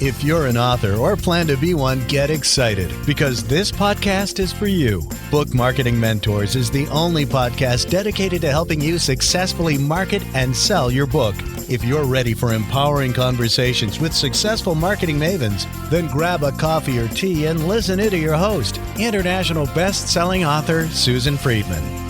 If you're an author or plan to be one, get excited because this podcast is for you. Book Marketing Mentors is the only podcast dedicated to helping you successfully market and sell your book. If you're ready for empowering conversations with successful marketing mavens, then grab a coffee or tea and listen in to your host, international best-selling author Susan Friedman.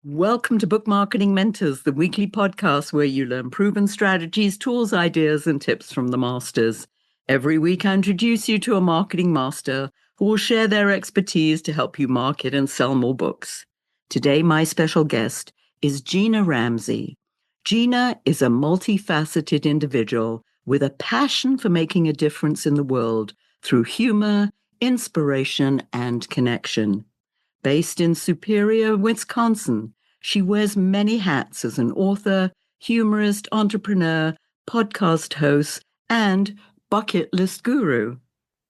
Welcome to Book Marketing Mentors, the weekly podcast where you learn proven strategies, tools, ideas, and tips from the masters. Every week, I introduce you to a marketing master who will share their expertise to help you market and sell more books. Today, my special guest is Gina Ramsey. Gina is a multifaceted individual with a passion for making a difference in the world through humor, inspiration, and connection. Based in Superior, Wisconsin, she wears many hats as an author, humorist, entrepreneur, podcast host, and bucket list guru.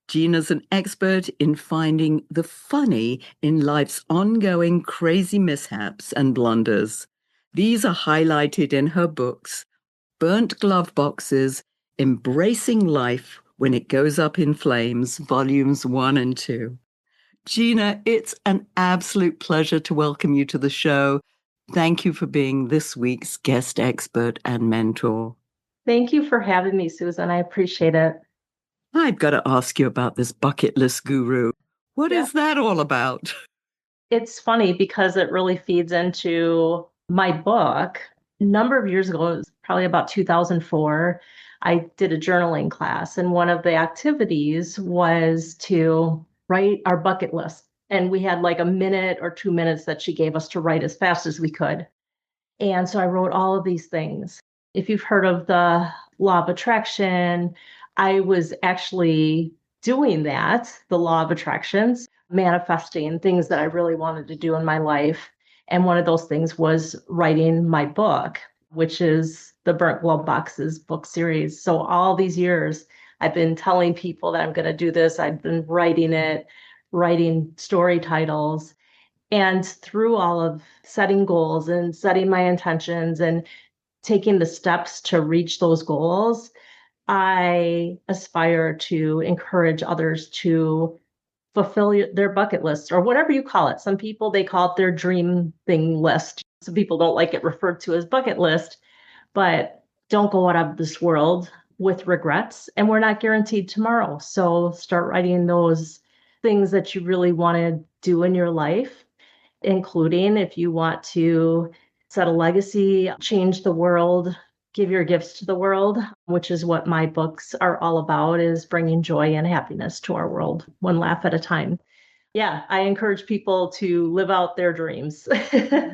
Gina's an expert in finding the funny in life's ongoing crazy mishaps and blunders. These are highlighted in her books, Burnt Glove Boxes, Embracing Life When It Goes Up in Flames, Volumes 1 and 2. Gina, it's an absolute pleasure to welcome you to the show. Thank you for being this week's guest expert and mentor. Thank you for having me, Susan. I appreciate it. I've got to ask you about this bucket list guru. What is that all about? It's funny because it really feeds into my book. A number of years ago, it was probably about 2004, I did a journaling class, and one of the activities was to write our bucket list. And we had like a minute or 2 minutes that she gave us to write as fast as we could. And so I wrote all of these things. If you've heard of the law of attraction, I was actually doing that, the law of attractions, manifesting things that I really wanted to do in my life. And one of those things was writing my book, which is the Burnt Glove Boxes book series. So all these years, I've been telling people that I'm going to do this. I've been writing it, writing story titles. And through all of setting goals and setting my intentions and taking the steps to reach those goals, I aspire to encourage others to fulfill their bucket list or whatever you call it. Some people, they call it their dream thing list. Some people don't like it referred to as bucket list, but don't go out of this world with regrets, and we're not guaranteed tomorrow. So start writing those things that you really want to do in your life, including if you want to set a legacy, change the world, give your gifts to the world, which is what my books are all about, is bringing joy and happiness to our world, one laugh at a time. Yeah, I encourage people to live out their dreams.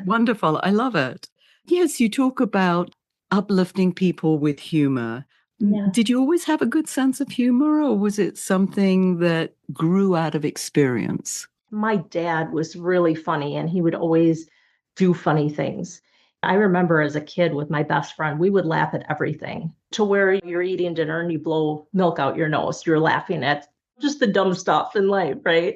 Wonderful. I love it. Yes, you talk about uplifting people with humor. Yeah. Did you always have a good sense of humor, or was it something that grew out of experience? My dad was really funny, and he would always do funny things. I remember as a kid with my best friend, we would laugh at everything, to where you're eating dinner and you blow milk out your nose. You're laughing at just the dumb stuff in life, right?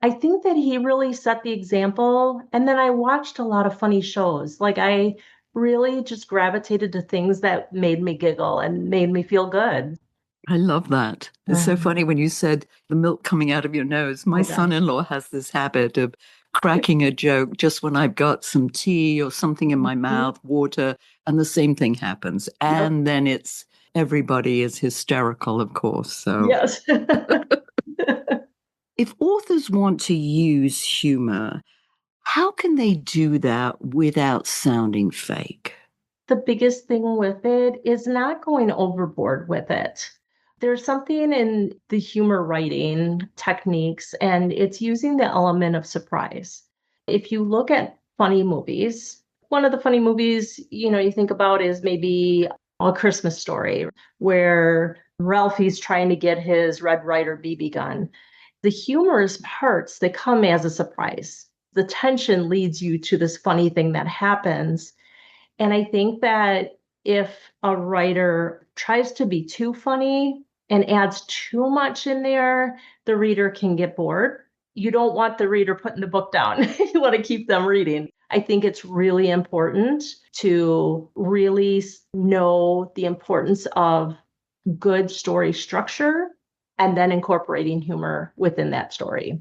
I think that he really set the example. And then I watched a lot of funny shows. Like I really just gravitated to things that made me giggle and made me feel good. I love that. It's so funny when you said the milk coming out of your nose. My son-in-law has this habit of cracking a joke just when I've got some tea or something in my mouth, water, and the same thing happens. And then it's everybody is hysterical, of course. So yes. If authors want to use humor, how can they do that without sounding fake? The biggest thing with it is not going overboard with it. There's something in the humor writing techniques, and it's using the element of surprise. If you look at funny movies, one of the funny movies, you think about is maybe A Christmas Story, where Ralphie's trying to get his Red Ryder BB gun. The humorous parts, they come as a surprise. The tension leads you to this funny thing that happens. And I think that if a writer tries to be too funny and adds too much in there, the reader can get bored. You don't want the reader putting the book down. You want to keep them reading. I think it's really important to really know the importance of good story structure and then incorporating humor within that story.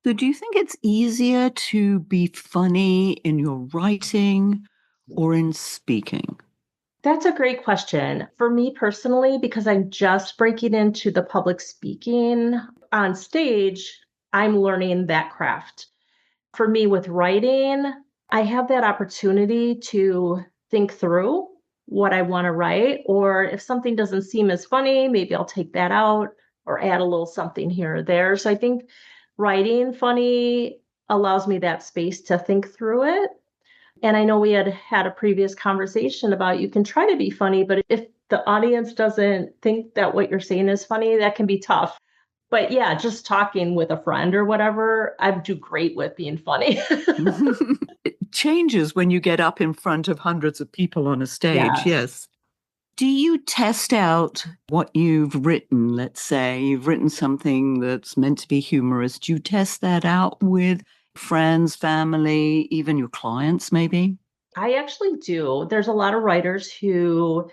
So do you think it's easier to be funny in your writing or in speaking? That's a great question. For me personally, because I'm just breaking into the public speaking on stage, I'm learning that craft. For me with writing, I have that opportunity to think through what I want to write, or if something doesn't seem as funny, maybe I'll take that out or add a little something here or there. So I think writing funny allows me that space to think through it. And I know we had a previous conversation about you can try to be funny, but if the audience doesn't think that what you're saying is funny, that can be tough. But yeah, just talking with a friend or whatever, I do great with being funny. It changes when you get up in front of hundreds of people on a stage, Yes. yes. Do you test out what you've written? Let's say you've written something that's meant to be humorous. Do you test that out with friends, family, even your clients, maybe? I actually do. There's a lot of writers who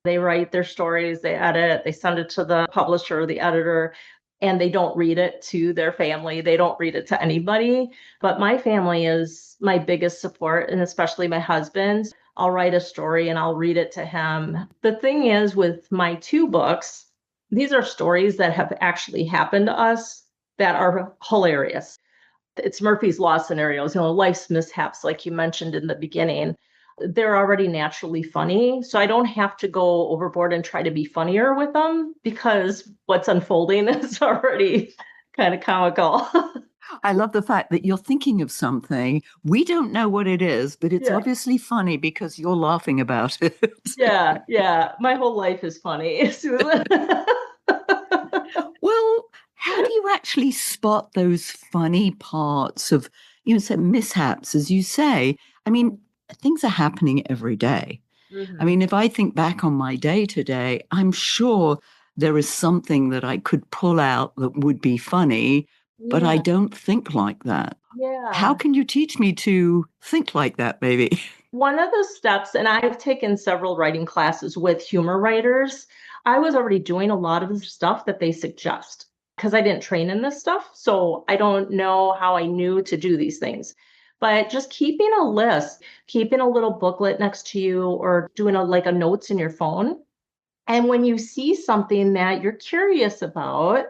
they write their stories, they edit, they send it to the publisher or the editor, and they don't read it to their family. They don't read it to anybody. But my family is my biggest support, and especially my husband. I'll write a story and I'll read it to him. The thing is, with my two books, these are stories that have actually happened to us that are hilarious. It's Murphy's Law scenarios, life's mishaps, like you mentioned in the beginning. They're already naturally funny. So I don't have to go overboard and try to be funnier with them because what's unfolding is already kind of comical. I love the fact that you're thinking of something. We don't know what it is, but it's Yeah. obviously funny because you're laughing about it. Yeah. Yeah. My whole life is funny, Susan. Well, how do you actually spot those funny parts of, say mishaps, as you say? I mean, things are happening every day. I Mhm. mean, if I think back on my day today, I'm sure there is something that I could pull out that would be funny, but I Yeah. don't think like that. How Yeah. can you teach me to think like that, maybe? One of the steps, and I've taken several writing classes with humor writers, I was already doing a lot of the stuff that they suggest because I didn't train in this stuff. So I don't know how I knew to do these things. But just keeping a list, keeping a little booklet next to you or doing like a notes in your phone. And when you see something that you're curious about,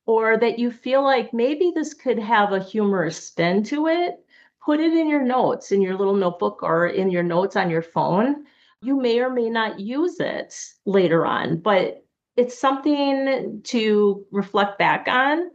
or that you feel like maybe this could have a humorous spin to it, put it in your notes, in your little notebook or in your notes on your phone. You may or may not use it later on, but it's something to reflect back on.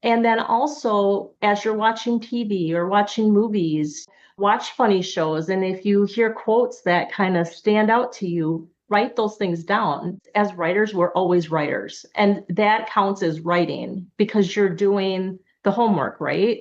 And then also, as you're watching TV or watching movies, watch funny shows. And if you hear quotes that kind of stand out to you, write those things down. As writers, we're always writers. And that counts as writing because you're doing the homework, right?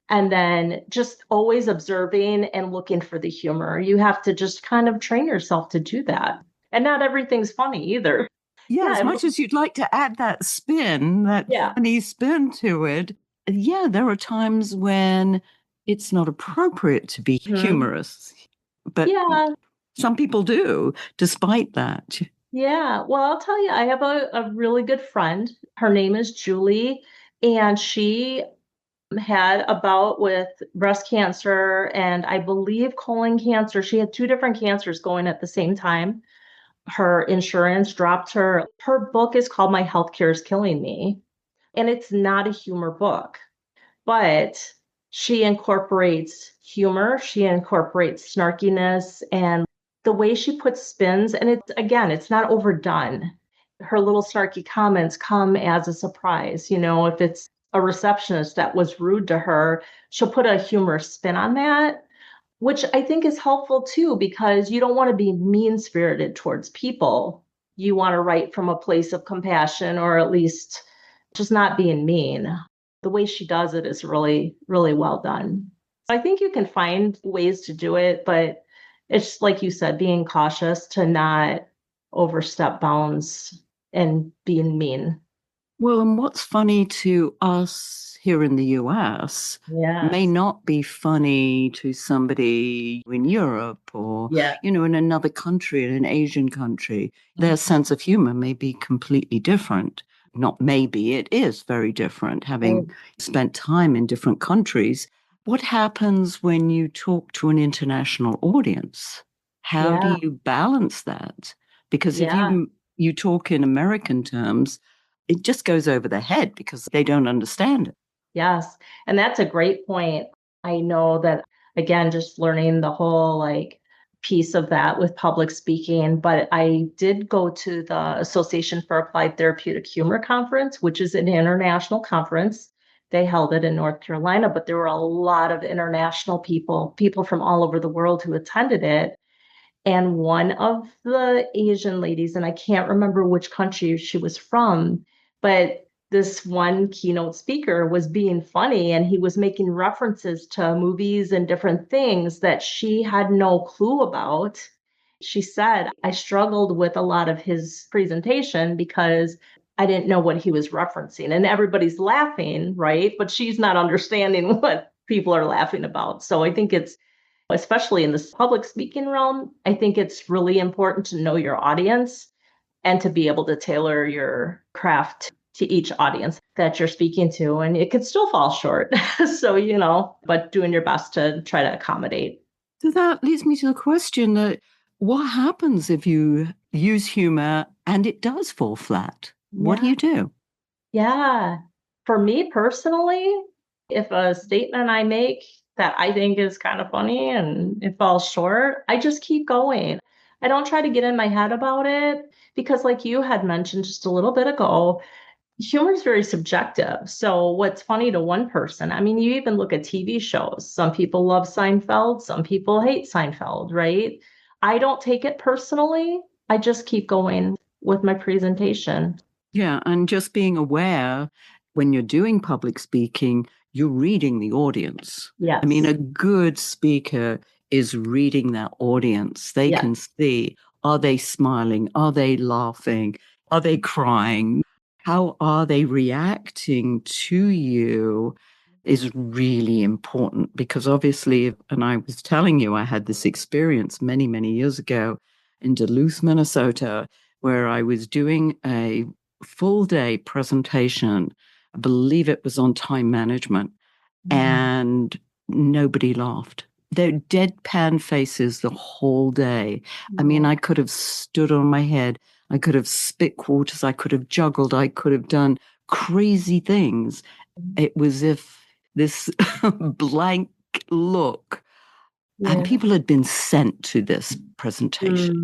And then just always observing and looking for the humor. You have to just kind of train yourself to do that. And not everything's funny either. Yeah, Yeah. as much as you'd like to add that spin, that Yeah. funny spin to it, yeah, there are times when it's not appropriate to be Mhm. humorous. But Yeah. some people do, despite that. Yeah. Well, I'll tell you, I have a really good friend. Her name is Julie, and she had a bout with breast cancer and I believe colon cancer. She had two different cancers going at the same time. Her insurance dropped her. Her book is called My Healthcare is Killing Me. And it's not a humor book, but she incorporates humor, she incorporates snarkiness, and the way she puts spins. And it's, again, it's not overdone. Her little snarky comments come as a surprise. If it's a receptionist that was rude to her, she'll put a humorous spin on that, which I think is helpful too, because you don't want to be mean spirited towards people. You want to write from a place of compassion, or at least just not being mean. The way she does it is really, really well done. I think you can find ways to do it, but it's like you said, being cautious to not overstep bounds and being mean. Well, and what's funny to us here in the US may Yes. not be funny to somebody in Europe or, Yeah. in another country, in an Asian country. Their Mhm. sense of humor may be completely different. Not maybe, it is very different, Right. having spent time in different countries. What happens when you talk to an international audience? How do Yeah. you balance that? Because if Yeah. you talk in American terms, it just goes over their head because they don't understand it. Yes. And that's a great point. I know that, again, just learning the whole piece of that with public speaking, but I did go to the Association for Applied Therapeutic Humor conference, which is an international conference. They held it in North Carolina, but there were a lot of international people from all over the world who attended it. And one of the Asian ladies, and I can't remember which country she was from, but this one keynote speaker was being funny and he was making references to movies and different things that she had no clue about. She said, I struggled with a lot of his presentation because I didn't know what he was referencing. And everybody's laughing, right? But she's not understanding what people are laughing about. So I think it's, especially in this public speaking realm, I think it's really important to know your audience and to be able to tailor your craft to each audience that you're speaking to. And it could still fall short. So, but doing your best to try to accommodate. So that leads me to the question that what happens if you use humor and it does fall flat? What do Yeah. you do? Yeah. For me personally, if a statement I make that I think is kind of funny and it falls short, I just keep going. I don't try to get in my head about it because, like you had mentioned just a little bit ago, humor is very subjective. So, what's funny to one person, I mean, you even look at TV shows. Some people love Seinfeld, some people hate Seinfeld, right? I don't take it personally. I just keep going with my presentation. Yeah, and just being aware when you're doing public speaking, you're reading the audience. I mean, Yes. a good speaker is reading that audience. They Yeah. can see, are they smiling? Are they laughing? Are they crying? How are they reacting to you is really important because obviously, and I was telling you, I had this experience many, many years ago in Duluth, Minnesota, where I was doing a full day presentation. I believe it was on time management, Mhm. and nobody laughed. They're deadpan faces the whole day. I mean, Yeah. I could have stood on my head. I could have spit quarters. I could have juggled. I could have done crazy things. It was if this blank look, and Yeah. people had been sent to this presentation.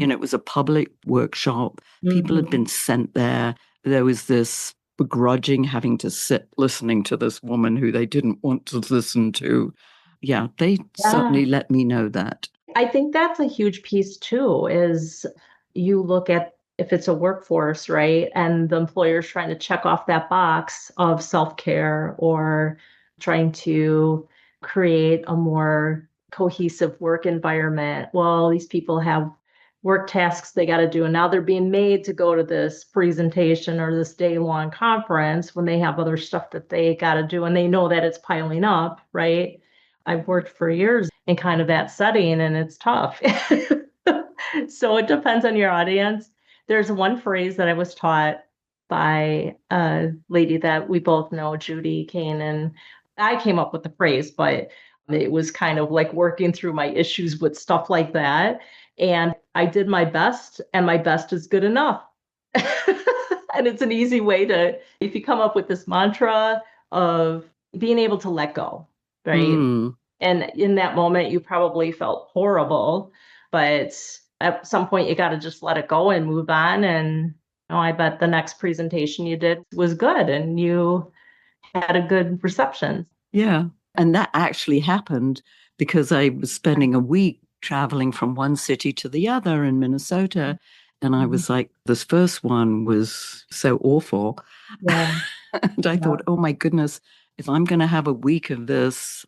Mm. It was a public workshop. People had Mhm. been sent there. There was this begrudging having to sit listening to this woman who they didn't want to listen to. Yeah, they Yeah. certainly let me know that. I think that's a huge piece too, is you look at if it's a workforce, right? And the employer's trying to check off that box of self-care or trying to create a more cohesive work environment. Well, these people have work tasks they got to do, and now they're being made to go to this presentation or this day-long conference when they have other stuff that they got to do, and they know that it's piling up, right? I've worked for years in kind of that setting and it's tough. So it depends on your audience. There's one phrase that I was taught by a lady that we both know, Judy Kane, and I came up with the phrase, but it was kind of like working through my issues with stuff like that. And I did my best, and my best is good enough. And it's an easy way to, if you come up with this mantra of being able to let go, right? Mm, And in that moment, you probably felt horrible, but at some point, you got to just let it go and move on. And I bet the next presentation you did was good and you had a good reception. yeah. And that actually happened because I was spending a week traveling from one city to the other in Minnesota. And I Mhm. was like, this first one was so awful. Yeah. And I Yeah. thought, oh my goodness, if I'm going to have a week of this,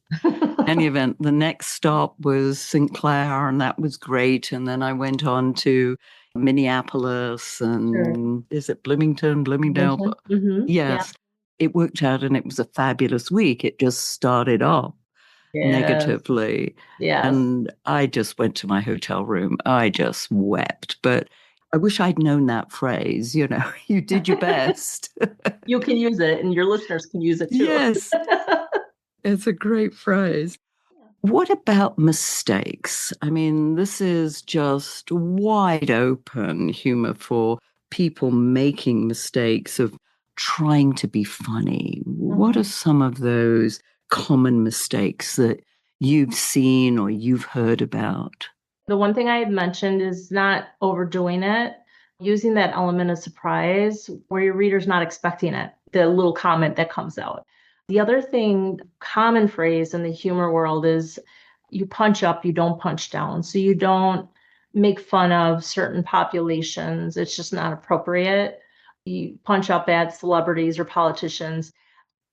any event, the next stop was St. Clair, and that was great. And then I went on to Minneapolis Sure. and is it Bloomington, Bloomingdale? Yeah. Yes, it worked out and it was a fabulous week. It just started off Yes. negatively. Yes. And I just went to my hotel room. I just wept. But I wish I'd known that phrase, you did your best. You can use it and your listeners can use it too. Yes, it's a great phrase. What about mistakes? I mean, this is just wide open humor for people making mistakes of trying to be funny. What are Mhm. some of those common mistakes that you've seen or you've heard about? The one thing I had mentioned is not overdoing it, using that element of surprise where your reader's not expecting it, the little comment that comes out. The other thing, common phrase in the humor world is you punch up, you don't punch down. So you don't make fun of certain populations. It's just not appropriate. You punch up at celebrities or politicians.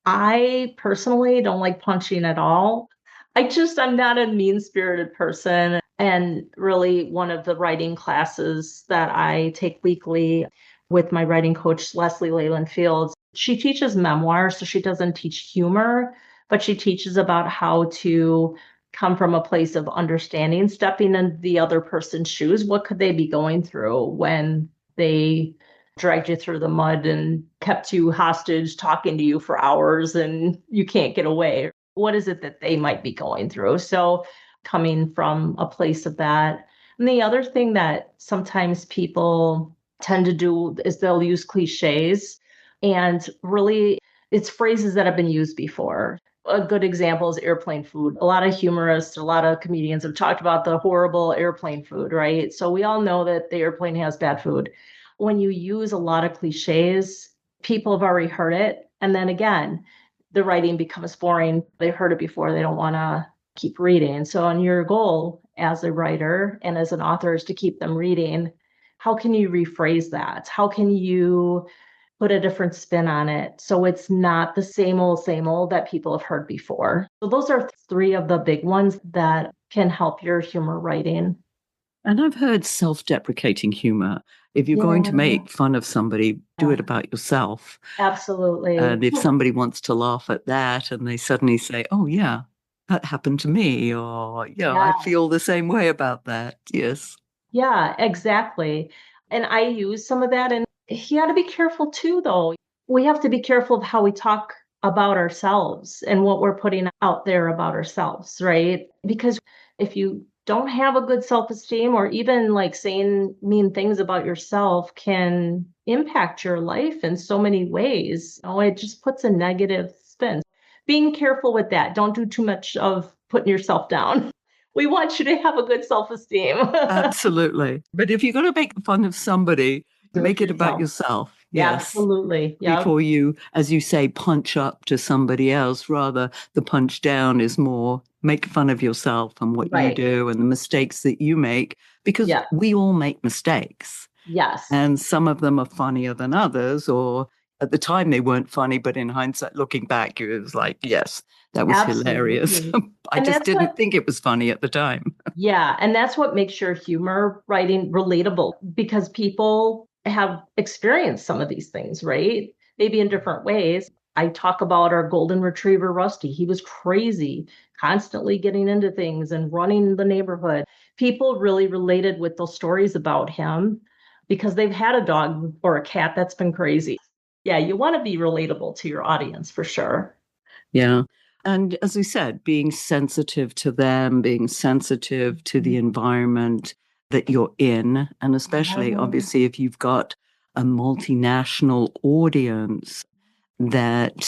I personally don't like punching at all. I'm not a mean spirited person. And really, one of the writing classes that I take weekly with my writing coach, Leslie Leyland Fields, she teaches memoir. So she doesn't teach humor, but she teaches about how to come from a place of understanding, stepping in the other person's shoes. What could they be going through when they dragged you through the mud and kept you hostage, talking to you for hours and you can't get away? What is it that they might be going through? So, coming from a place of that. And the other thing that sometimes people tend to do is they'll use cliches, and really it's phrases that have been used before. A good example is airplane food. A lot of humorists, a lot of comedians have talked about the horrible airplane food, right? So we all know that the airplane has bad food. When you use a lot of cliches, people have already heard it. And then again, the writing becomes boring. They heard it before, they don't want to keep reading. So, on your goal as a writer and as an author is to keep them reading. How can you rephrase that? How can you put a different spin on it so it's not the same old that people have heard before? So, those are three of the big ones that can help your humor writing. And I've heard self deprecating humor. If you're going to Yeah, make fun of somebody, do it about yourself. absolutely. And if somebody wants to laugh at that and they suddenly say, oh, yeah, that happened to me, or, yeah, I Yeah. feel the same way about that. Yes. Yeah, exactly. And I use some of that. And you got to be careful too, though. We have to be careful of how we talk about ourselves and what we're putting out there about ourselves, right? Because if you don't have a good self esteem, or even like saying mean things about yourself can impact your life in so many ways. It just puts a negative spin. Being careful with that. Don't do too much of putting yourself down. We want you to have a good self esteem. Absolutely. But if you're going to make fun of somebody, Do it make for it about yourself. yourself. Yeah, Yes. absolutely. Yeah. Before you, as you say, punch up to somebody else. Rather, the punch down is more make fun of yourself and what you Right. do and the mistakes that you make, because Yeah. we all make mistakes. Yes. And some of them are funnier than others, or at the time they weren't funny, but in hindsight, looking back, it was like, yes, that was hilarious. Absolutely. I And just that's what, didn't think it was funny at the time. yeah. And that's what makes your humor writing relatable, because people have experienced some of these things, right? Maybe in different ways. I talk about our golden retriever, Rusty. He was crazy, constantly getting into things and running the neighborhood. People really related with those stories about him because they've had a dog or a cat that's been crazy. Yeah, you want to be relatable to your audience for sure. Yeah. And as we said, being sensitive to them, being sensitive to the environment that you're in, and especially Yeah. obviously if you've got a multinational audience, that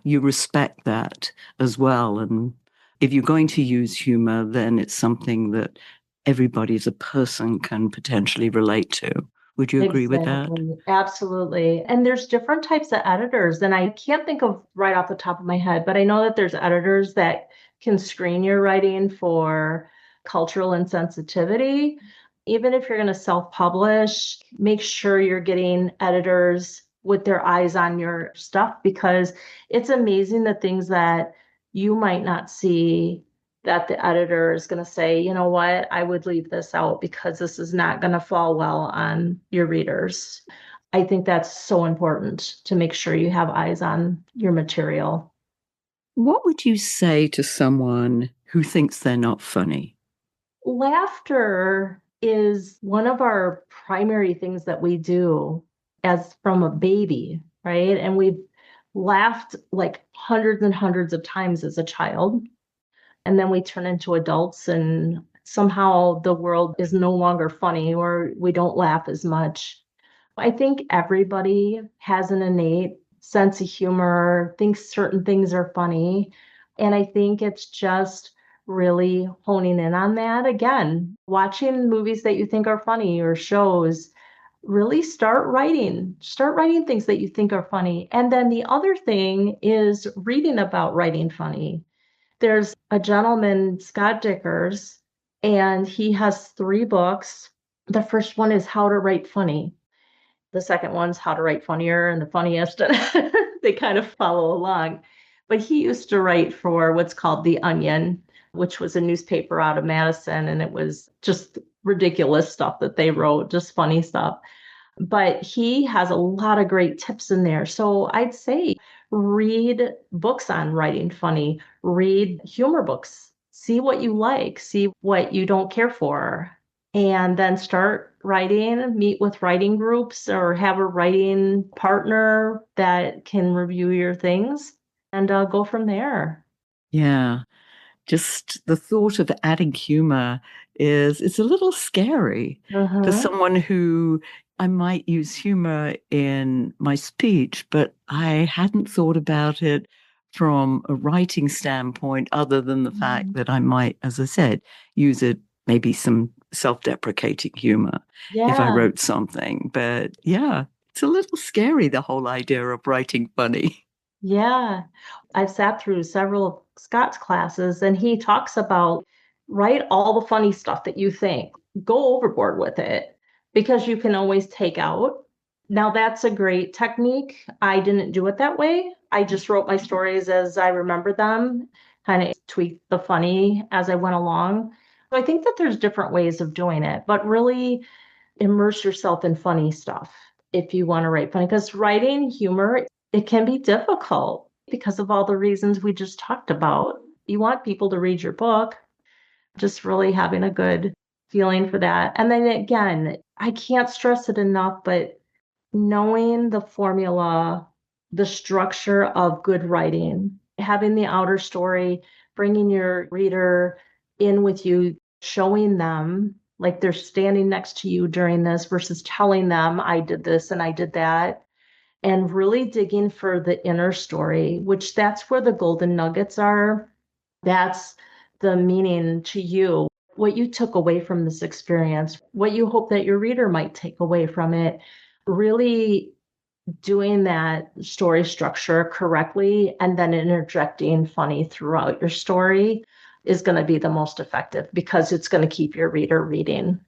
you respect that as well. And if you're going to use humor, then it's something that everybody as a person can potentially relate to. Would you agree with that? Exactly. Absolutely. And there's different types of editors, and I can't think of right off the top of my head, but I know that there's editors that can screen your writing for cultural insensitivity. Even if you're going to self-publish, make sure you're getting editors with their eyes on your stuff, because it's amazing the things that you might not see that the editor is going to say, you know what, I would leave this out because this is not going to fall well on your readers. I think that's so important to make sure you have eyes on your material. What would you say to someone who thinks they're not funny? Laughter is one of our primary things that we do as from a baby, right? And we've laughed like hundreds and hundreds of times as a child. And then we turn into adults and somehow the world is no longer funny or we don't laugh as much. I think everybody has an innate sense of humor, thinks certain things are funny. And I think it's just really honing in on that. Again, watching movies that you think are funny or shows, really start writing things that you think are funny. And then the other thing is reading about writing funny. There's a gentleman, Scott Dickers, and he has 3 books. The first one is How to Write Funny. The second one's How to Write Funnier and the Funniest. They kind of follow along. But he used to write for what's called The Onion, which was a newspaper out of Madison. And it was just ridiculous stuff that they wrote, just funny stuff. But he has a lot of great tips in there. So I'd say read books on writing funny, read humor books, see what you like, see what you don't care for, and then start writing, meet with writing groups or have a writing partner that can review your things and go from there. Yeah. Just the thought of adding humor it's a little scary for Uh-huh. someone who I might use humor in my speech, but I hadn't thought about it from a writing standpoint, other than the fact that I might, as I said, use it maybe some self-deprecating humor if I Yeah. wrote something. But yeah, it's a little scary, the whole idea of writing funny. Yeah. I've sat through several of Scott's classes and he talks about write all the funny stuff that you think. Go overboard with it because you can always take out. Now that's a great technique. I didn't do it that way. I just wrote my stories as I remembered them, kind of tweaked the funny as I went along. So I think that there's different ways of doing it, but really immerse yourself in funny stuff if you want to write funny, because writing humor, it can be difficult because of all the reasons we just talked about. You want people to read your book, just really having a good feeling for that. And then again, I can't stress it enough, but knowing the formula, the structure of good writing, having the outer story, bringing your reader in with you, showing them like they're standing next to you during this versus telling them, I did this and I did that. And really digging for the inner story, which that's where the golden nuggets are. That's the meaning to you, what you took away from this experience, what you hope that your reader might take away from it. Really doing that story structure correctly and then interjecting funny throughout your story is going to be the most effective because it's going to keep your reader reading.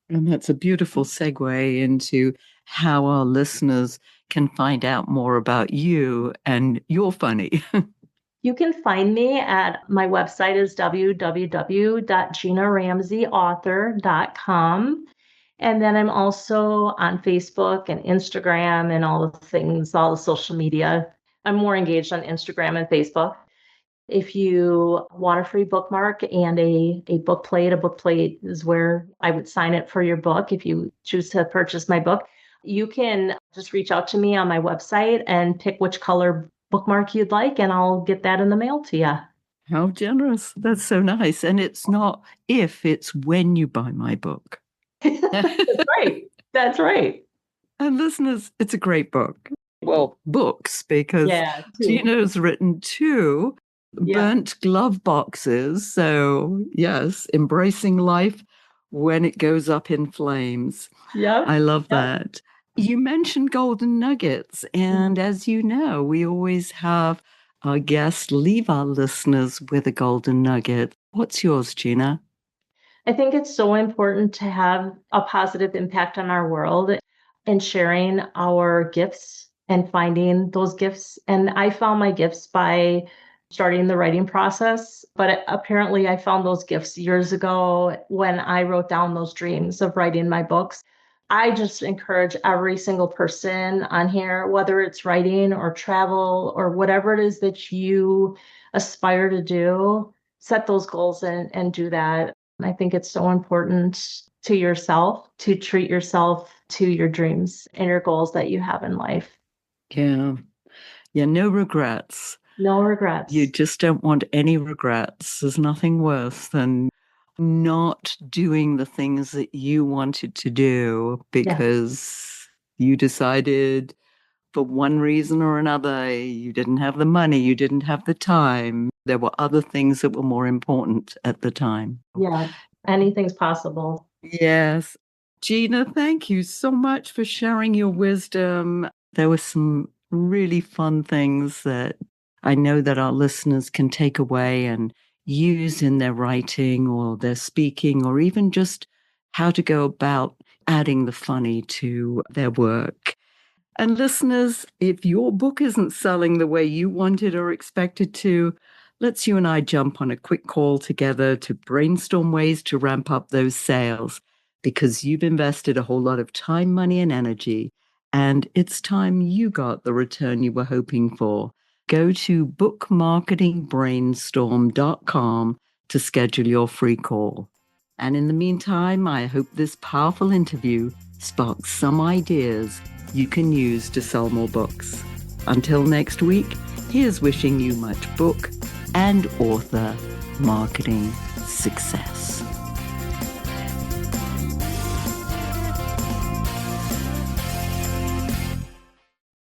And that's a beautiful segue into how our listeners can find out more about you and your funny. You can find me at my website is www.ginaramseyauthor.com. And then I'm also on Facebook and Instagram and all the things, all the social media. I'm more engaged on Instagram and Facebook. If you want a free bookmark and a book plate is where I would sign it for your book if you choose to purchase my book. You can just reach out to me on my website and pick which color bookmark you'd like, and I'll get that in the mail to you. How generous. That's so nice. And it's not if, it's when you buy my book. That's right. That's right. And listeners, it's a great book. Well, books, because Yeah. Too. Gina's written 2 Yeah. burnt glove boxes. So, yes, embracing life when it goes up in flames. Yep. I love Yep. that. You mentioned golden nuggets. And as you know, we always have our guests leave our listeners with a golden nugget. What's yours, Gina? I think it's so important to have a positive impact on our world and sharing our gifts and finding those gifts. And I found my gifts by starting the writing process. But apparently, I found those gifts years ago when I wrote down those dreams of writing my books. I just encourage every single person on here, whether it's writing or travel or whatever it is that you aspire to do, set those goals and do that. I think it's so important to yourself to treat yourself to your dreams and your goals that you have in life. Yeah. Yeah, no regrets. No regrets. You just don't want any regrets. There's nothing worse than not doing the things that you wanted to do because you decided for one reason or another, you didn't have the money, you didn't have the time. There were other things that were more important at the time. Yeah, anything's possible. Yes. Gina, thank you so much for sharing your wisdom. There were some really fun things that I know that our listeners can take away and use in their writing or their speaking, or even just how to go about adding the funny to their work. And listeners, if your book isn't selling the way you wanted or expected to, let's you and I jump on a quick call together to brainstorm ways to ramp up those sales, because you've invested a whole lot of time, money, and energy, and it's time you got the return you were hoping for. Go to bookmarketingbrainstorm.com to schedule your free call. And in the meantime, I hope this powerful interview sparks some ideas you can use to sell more books. Until next week, here's wishing you much book and author marketing success.